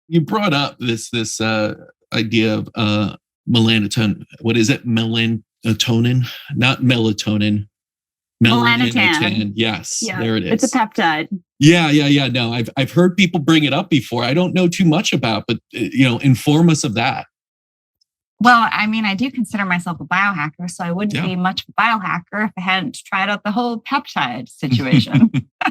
You brought up this idea of melatonin. What is it? Melatonin, not melatonin. Melanotan. Yes, Yeah, there it is. it's a peptide. Yeah. No, I've heard people bring it up before. I don't know too much about, but inform us of that. Well, I mean, I do consider myself a biohacker, so I wouldn't be much of a biohacker if I hadn't tried out the whole peptide situation.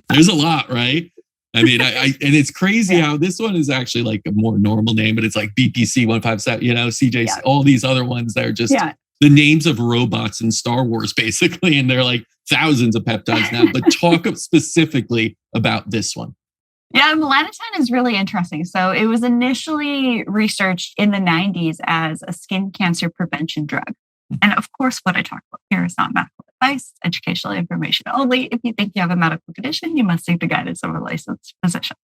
There's a lot, right? I mean, and it's crazy how this one is actually like a more normal name, but it's like BPC 157, CJ, all these other ones that are just the names of robots in Star Wars, basically. And they're like thousands of peptides now, but talk specifically about this one. Yeah, melanotan is really interesting. So it was initially researched in the 90s as a skin cancer prevention drug. And of course, what I talk about here is not medical advice, educational information only. If you think you have a medical condition, you must seek the guidance of a licensed physician.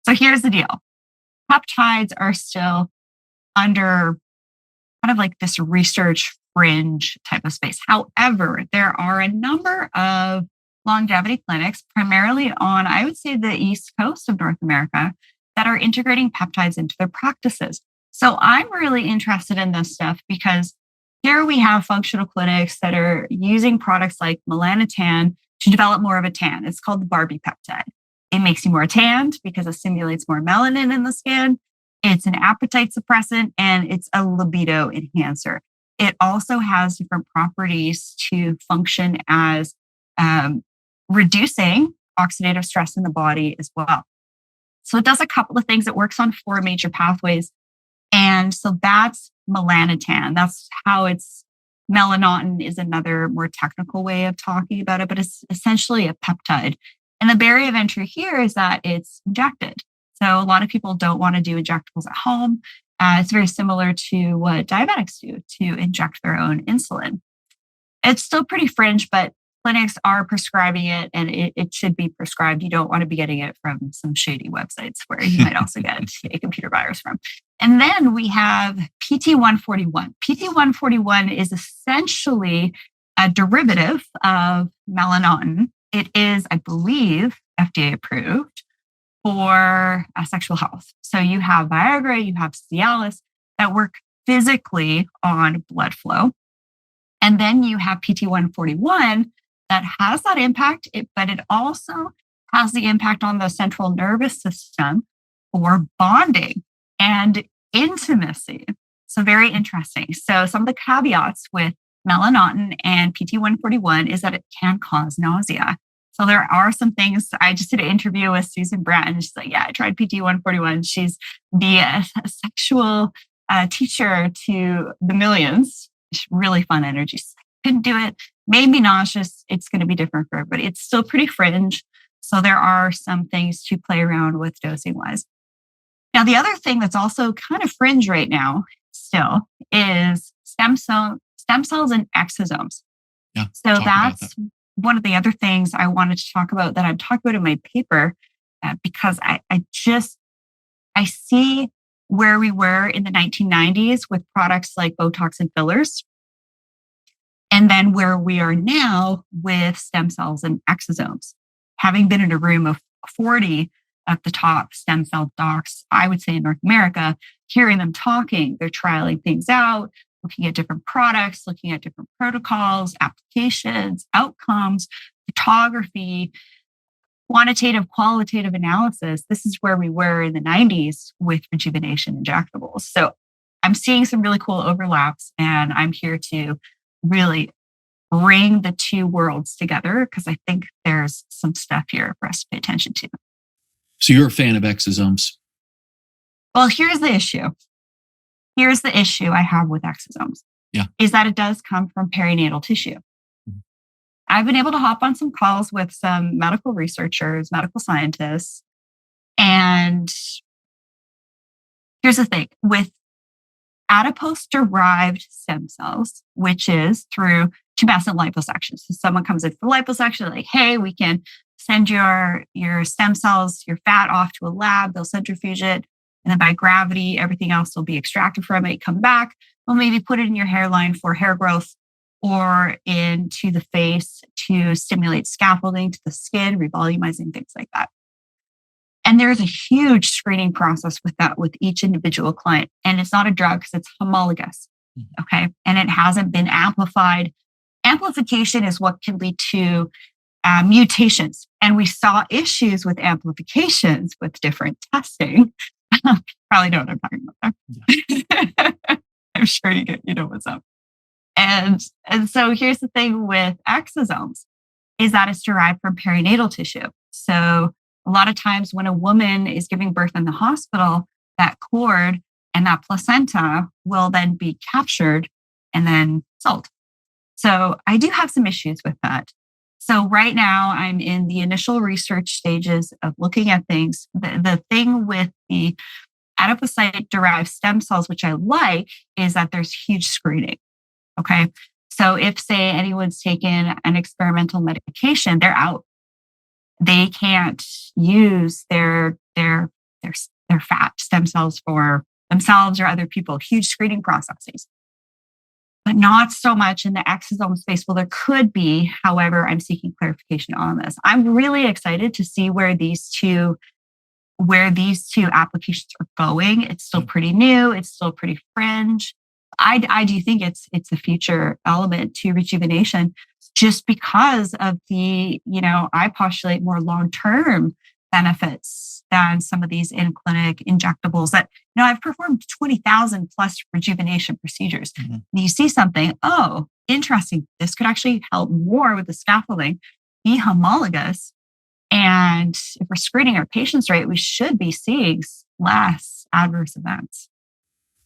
So here's the deal. Peptides are still under kind of like this research fringe type of space. However, there are a number of longevity clinics, primarily on, I would say, the East Coast of North America, that are integrating peptides into their practices. So I'm really interested in this stuff because here we have functional clinics that are using products like melanotan to develop more of a tan. It's called the Barbie peptide. It makes you more tanned because it stimulates more melanin in the skin. It's an appetite suppressant and it's a libido enhancer. It also has different properties to function as reducing oxidative stress in the body as well. So it does a couple of things. It works on 4 major pathways. And so that's melanotan. That's how it's melanotan is another more technical way of talking about it, but it's essentially a peptide. And the barrier of entry here is that it's injected. So a lot of people don't want to do injectables at home. It's very similar to what diabetics do to inject their own insulin. It's still pretty fringe, but clinics are prescribing it and it should be prescribed. You don't want to be getting it from some shady websites where you might also get a computer virus from. And then we have PT141. PT141 is essentially a derivative of melanotan. It is, I believe, FDA approved for sexual health. So you have Viagra, you have Cialis that work physically on blood flow. And then you have PT141 that has that impact, but it also has the impact on the central nervous system for bonding and intimacy. So very interesting. So some of the caveats with melanotan and PT141 is that it can cause nausea. So there are some things. I just did an interview with Susan Bratton. She's like, I tried PT141. She's the sexual teacher to the millions. It's really fun energy. Couldn't do it. Made me nauseous. It's going to be different for everybody. It's still pretty fringe. So there are some things to play around with dosing wise. Now, the other thing that's also kind of fringe right now still is stem cells and exosomes. Yeah, so that's one of the other things I wanted to talk about that I'm talking about in my paper, because I see where we were in the 1990s with products like Botox and fillers, and then where we are now with stem cells and exosomes. Having been in a room of 40 of the top stem cell docs, I would say in North America, hearing them talking, they're trialing things out, looking at different products, looking at different protocols, applications, outcomes, photography, quantitative, qualitative analysis. This is where we were in the 90s with rejuvenation injectables. So I'm seeing some really cool overlaps, and I'm here to really bring the two worlds together because I think there's some stuff here for us to pay attention to. So you're a fan of exosomes? Well, here's the issue. Here's the issue I have with exosomes. Is that it does come from perinatal tissue. I've been able to hop on some calls with some medical researchers, medical scientists. And here's the thing with adipose-derived stem cells, which is through tumescent liposuction. So someone comes in for liposuction, like, hey, we can send your stem cells, your fat off to a lab, they'll centrifuge it. And then by gravity, everything else will be extracted from it, come back. We'll maybe put it in your hairline for hair growth or into the face to stimulate scaffolding to the skin, revolumizing, things like that. And there's a huge screening process with that with each individual client. And it's not a drug because it's homologous. Okay. And it hasn't been amplified. Amplification is what can lead to mutations. And we saw issues with amplifications with different testing. Probably know what I'm talking about there. Yeah. I'm sure you know what's up. And so here's the thing with exosomes is that it's derived from perinatal tissue. So a lot of times when a woman is giving birth in the hospital, that cord and that placenta will then be captured and then sold. So I do have some issues with that. So right now I'm in the initial research stages of looking at things. The thing with the adipose-derived stem cells, which I like, is that there's huge screening. Okay. So if, say, anyone's taken an experimental medication, they're out. They can't use their fat stem cells for themselves or other people. Huge screening processes. But not so much in the exosome space. Well, there could be. However, I'm seeking clarification on this. I'm really excited to see where these two applications are going. It's still pretty new. It's still pretty fringe. I do think it's a future element to rejuvenation just because of the, I postulate more long-term benefits than some of these in-clinic injectables that, I've performed 20,000 plus rejuvenation procedures. Mm-hmm. You see something, oh, interesting. This could actually help more with the scaffolding, be homologous. And if we're screening our patients right, we should be seeing less adverse events.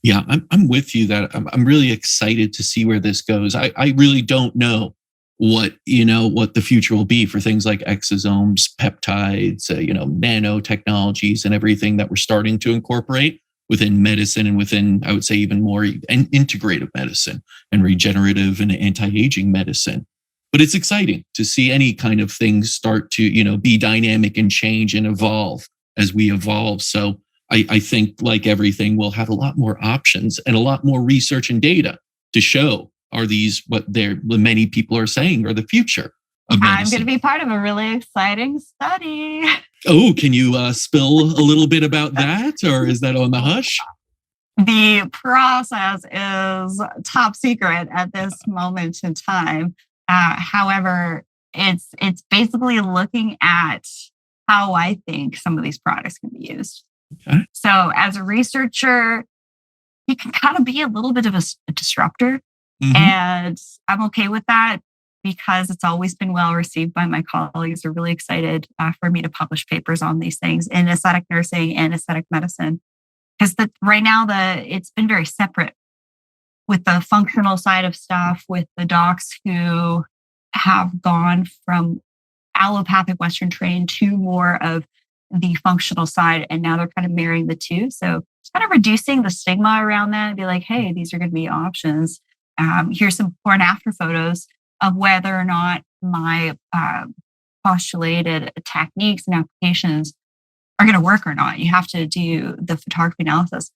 Yeah, I'm with you that I'm really excited to see where this goes. I really don't know what the future will be for things like exosomes, peptides, nanotechnologies and everything that we're starting to incorporate within medicine and within, I would say, even more integrative medicine and regenerative and anti-aging medicine. But it's exciting to see any kind of things start to, be dynamic and change and evolve as we evolve. So I think, like everything, we'll have a lot more options and a lot more research and data to show are these what many people are saying are the future of medicine. I'm going to be part of a really exciting study. Oh, can you spill a little bit about that, or is that on the hush? The process is top secret at this moment in time. However, it's basically looking at how I think some of these products can be used. Okay. So as a researcher, you can kind of be a little bit of a disruptor. Mm-hmm. And I'm okay with that because it's always been well received by my colleagues. They're really excited for me to publish papers on these things in aesthetic nursing and aesthetic medicine. Because right now, it's been very separate with the functional side of stuff, with the docs who have gone from allopathic Western trained to more of the functional side. And now they're kind of marrying the two. So it's kind of reducing the stigma around that and be like, hey, these are going to be options. Here's some before and after photos of whether or not my postulated techniques and applications are going to work or not. You have to do the photography analysis.